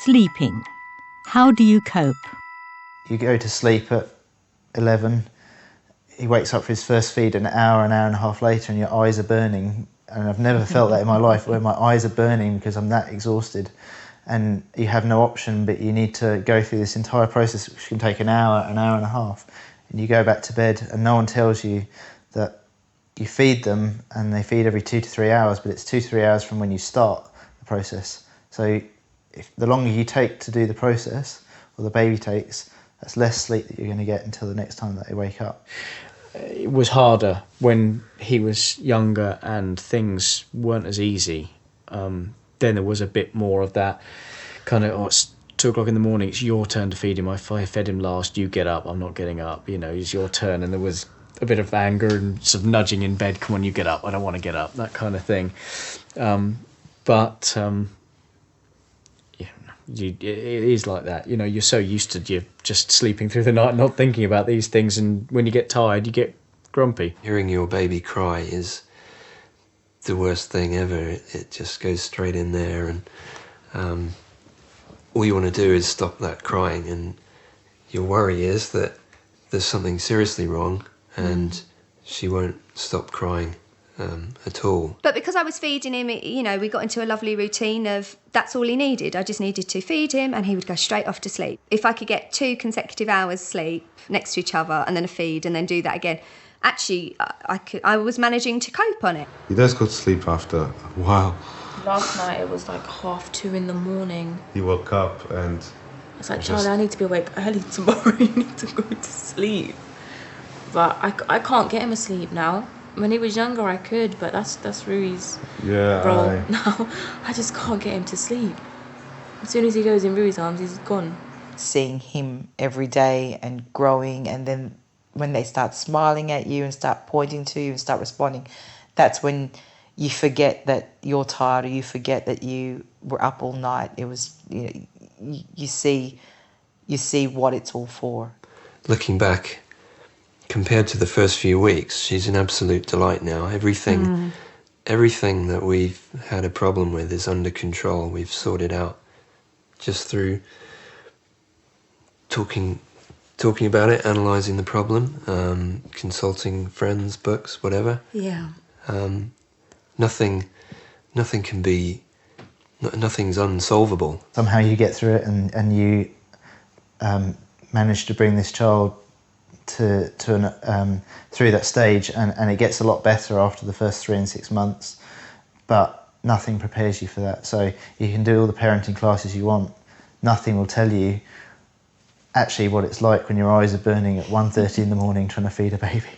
Sleeping. How do you cope? You go to sleep at 11, he wakes up for his first feed an hour and a half later, and your eyes are burning. And I've never felt that in my life, where my eyes are burning because I'm that exhausted. And you have no option, but you need to go through this entire process, which can take an hour and a half. And you go back to bed, and no one tells you that you feed them, and they feed every 2 to 3 hours, but it's 2 to 3 hours from when you start the process. So the longer you take to do the process, or the baby takes, that's less sleep that you're going to get until the next time that they wake up. It was harder when he was younger and things weren't as easy. Then there was a bit more of that kind of, it's 2 o'clock in the morning, it's your turn to feed him. I fed him last, you get up, I'm not getting up. You know, it's your turn. And there was a bit of anger and sort of nudging in bed, come on, you get up, I don't want to get up, that kind of thing. It is like that. You know, you're so used to you just sleeping through the night, not thinking about these things, and when you get tired, you get grumpy. Hearing your baby cry is the worst thing ever. It just goes straight in there, and all you want to do is stop that crying, and your worry is that there's something seriously wrong, and she won't stop crying at all. But because I was feeding him, you know, we got into a lovely routine of that's all he needed. I just needed to feed him and he would go straight off to sleep. If I could get 2 consecutive hours sleep next to each other and then a feed and then do that again, actually I was managing to cope on it. He does go to sleep after a while. Last night it was like 2:30 in the morning. He woke up and... I was like, Charlie, I need to be awake early tomorrow. You need to go to sleep. But I can't get him asleep now. When he was younger, I could, but that's Rui's role now. I just can't get him to sleep. As soon as he goes in Rui's arms, he's gone. Seeing him every day and growing, and then when they start smiling at you and start pointing to you and start responding, that's when you forget that you're tired, or you forget that you were up all night. It was, you know, you see what it's all for. Looking back, compared to the first few weeks, she's an absolute delight now. Everything that we've had a problem with is under control. We've sorted out just through talking about it, analysing the problem, consulting friends, books, whatever. Yeah. Nothing's unsolvable. Somehow you get through it, and you manage to bring this child through that stage, and it gets a lot better after the first 3 and 6 months, but nothing prepares you for that. So you can do all the parenting classes you want, nothing will tell you actually what it's like when your eyes are burning at 1:30 in the morning trying to feed a baby.